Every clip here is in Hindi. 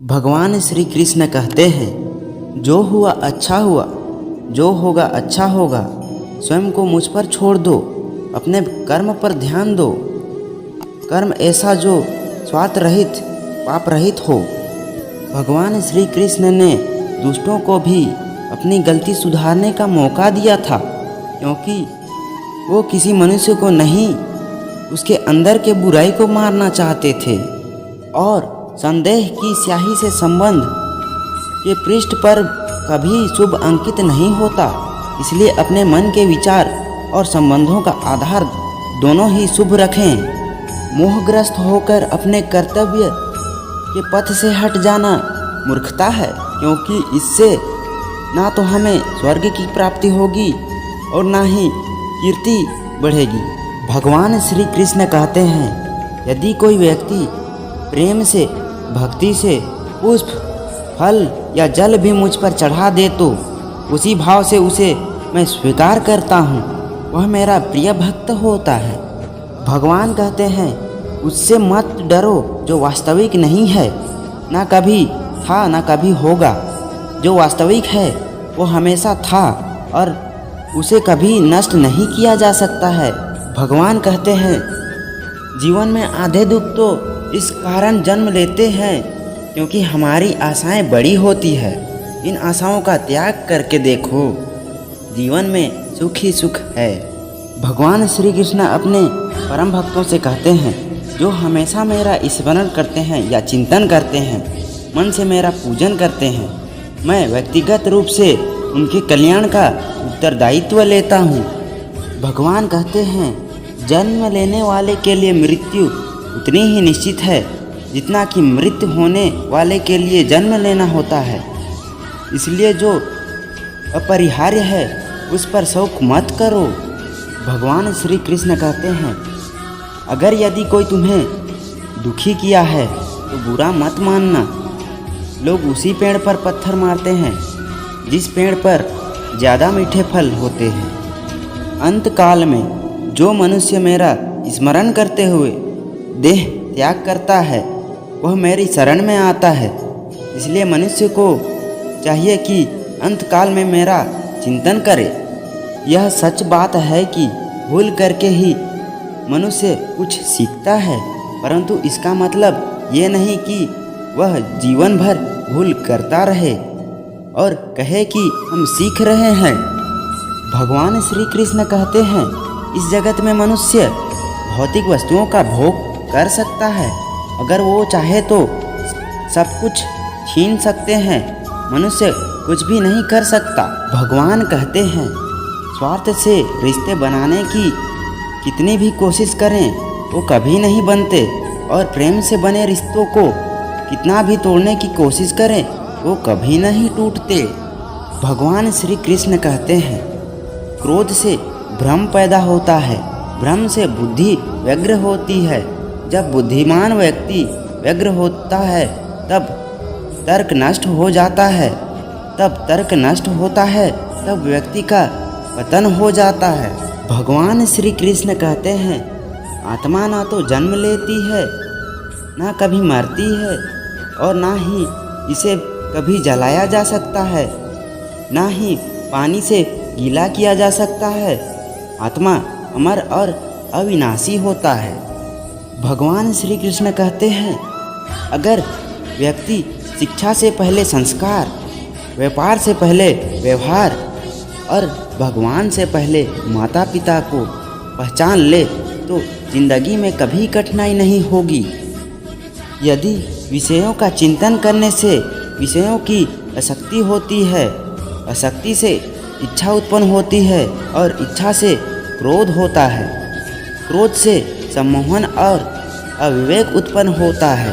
भगवान श्री कृष्ण कहते हैं, जो हुआ अच्छा हुआ, जो होगा अच्छा होगा। स्वयं को मुझ पर छोड़ दो, अपने कर्म पर ध्यान दो। कर्म ऐसा जो स्वार्थ रहित, पाप रहित हो। भगवान श्री कृष्ण ने दुष्टों को भी अपनी गलती सुधारने का मौका दिया था, क्योंकि वो किसी मनुष्य को नहीं, उसके अंदर के बुराई को मारना चाहते थे। और संदेह की स्याही से संबंध के पृष्ठ पर कभी शुभ अंकित नहीं होता, इसलिए अपने मन के विचार और संबंधों का आधार दोनों ही शुभ रखें। मोहग्रस्त होकर अपने कर्तव्य के पथ से हट जाना मूर्खता है, क्योंकि इससे ना तो हमें स्वर्ग की प्राप्ति होगी और ना ही कीर्ति बढ़ेगी। भगवान श्री कृष्ण कहते हैं, यदि कोई व्यक्ति प्रेम से, भक्ति से पुष्प, फल या जल भी मुझ पर चढ़ा दे तो उसी भाव से उसे मैं स्वीकार करता हूँ, वह मेरा प्रिय भक्त होता है। भगवान कहते हैं, उससे मत डरो जो वास्तविक नहीं है, ना कभी था ना कभी होगा। जो वास्तविक है वो हमेशा था और उसे कभी नष्ट नहीं किया जा सकता है। भगवान कहते हैं, जीवन में आधे दुख तो इस कारण जन्म लेते हैं क्योंकि हमारी आशाएं बड़ी होती है। इन आशाओं का त्याग करके देखो, जीवन में सुख ही सुख है। भगवान श्री कृष्ण अपने परम भक्तों से कहते हैं, जो हमेशा मेरा स्मरण करते हैं या चिंतन करते हैं, मन से मेरा पूजन करते हैं, मैं व्यक्तिगत रूप से उनके कल्याण का उत्तरदायित्व लेता हूँ। भगवान कहते हैं, जन्म लेने वाले के लिए मृत्यु उतनी ही निश्चित है जितना कि मृत्यु होने वाले के लिए जन्म लेना होता है। इसलिए जो अपरिहार्य है उस पर शौक मत करो। भगवान श्री कृष्ण कहते हैं, अगर यदि कोई तुम्हें दुखी किया है तो बुरा मत मानना। लोग उसी पेड़ पर पत्थर मारते हैं जिस पेड़ पर ज़्यादा मीठे फल होते हैं। अंत काल में जो मनुष्य मेरा स्मरण करते हुए देह त्याग करता है वह मेरी शरण में आता है। इसलिए मनुष्य को चाहिए कि अंत काल में मेरा चिंतन करे। यह सच बात है कि भूल करके ही मनुष्य कुछ सीखता है, परंतु इसका मतलब ये नहीं कि वह जीवन भर भूल करता रहे और कहे कि हम सीख रहे हैं। भगवान श्री कृष्ण कहते हैं, इस जगत में मनुष्य भौतिक वस्तुओं का भोग कर सकता है, अगर वो चाहे तो सब कुछ छीन सकते हैं, मनुष्य कुछ भी नहीं कर सकता। भगवान कहते हैं, स्वार्थ से रिश्ते बनाने की कितनी भी कोशिश करें वो कभी नहीं बनते, और प्रेम से बने रिश्तों को कितना भी तोड़ने की कोशिश करें वो कभी नहीं टूटते। भगवान श्री कृष्ण कहते हैं, क्रोध से भ्रम पैदा होता है, भ्रम से बुद्धि व्यग्र होती है। जब बुद्धिमान व्यक्ति व्यग्र होता है तब तर्क नष्ट हो जाता है, तब तर्क नष्ट होता है, तब व्यक्ति का पतन हो जाता है। भगवान श्री कृष्ण कहते हैं, आत्मा ना तो जन्म लेती है, ना कभी मरती है, और ना ही इसे कभी जलाया जा सकता है, ना ही पानी से गीला किया जा सकता है। आत्मा अमर और अविनाशी होता है। भगवान श्री कृष्ण कहते हैं, अगर व्यक्ति शिक्षा से पहले संस्कार, व्यापार से पहले व्यवहार और भगवान से पहले माता पिता को पहचान ले तो जिंदगी में कभी कठिनाई नहीं होगी। यदि विषयों का चिंतन करने से विषयों की आसक्ति होती है, आसक्ति से इच्छा उत्पन्न होती है और इच्छा से क्रोध होता है, क्रोध से सम्मोहन और अविवेक उत्पन्न होता है।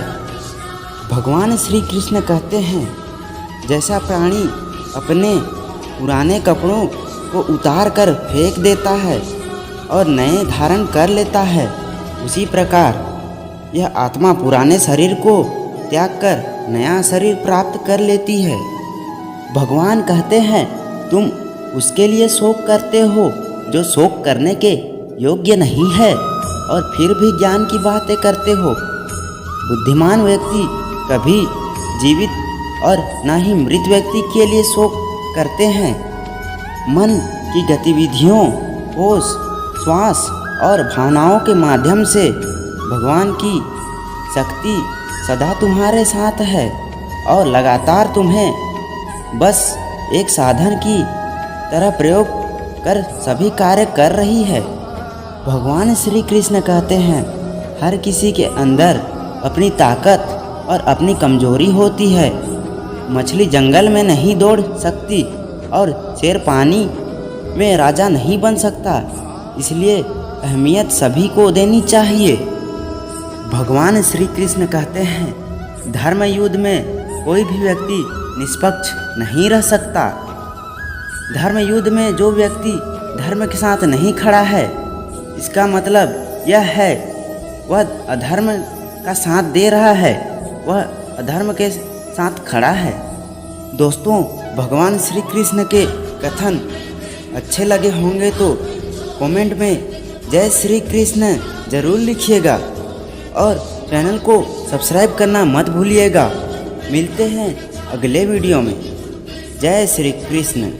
भगवान श्री कृष्ण कहते हैं, जैसा प्राणी अपने पुराने कपड़ों को उतार कर फेंक देता है और नए धारण कर लेता है, उसी प्रकार यह आत्मा पुराने शरीर को त्याग कर नया शरीर प्राप्त कर लेती है। भगवान कहते हैं, तुम उसके लिए शोक करते हो जो शोक करने के योग्य नहीं है, और फिर भी ज्ञान की बातें करते हो। बुद्धिमान व्यक्ति कभी जीवित और ना ही मृत व्यक्ति के लिए शोक करते हैं। मन की गतिविधियों, होश, श्वास और भावनाओं के माध्यम से भगवान की शक्ति सदा तुम्हारे साथ है और लगातार तुम्हें बस एक साधन की तरह प्रयोग कर सभी कार्य कर रही है। भगवान श्री कृष्ण कहते हैं, हर किसी के अंदर अपनी ताकत और अपनी कमजोरी होती है। मछली जंगल में नहीं दौड़ सकती और शेर पानी में राजा नहीं बन सकता, इसलिए अहमियत सभी को देनी चाहिए। भगवान श्री कृष्ण कहते हैं, धर्म युद्ध में कोई भी व्यक्ति निष्पक्ष नहीं रह सकता। धर्म युद्ध में जो व्यक्ति धर्म के साथ नहीं खड़ा है, इसका मतलब यह है वह अधर्म का साथ दे रहा है, वह अधर्म के साथ खड़ा है। दोस्तों, भगवान श्री कृष्ण के कथन अच्छे लगे होंगे तो कमेंट में जय श्री कृष्ण ज़रूर लिखिएगा और चैनल को सब्सक्राइब करना मत भूलिएगा। मिलते हैं अगले वीडियो में। जय श्री कृष्ण।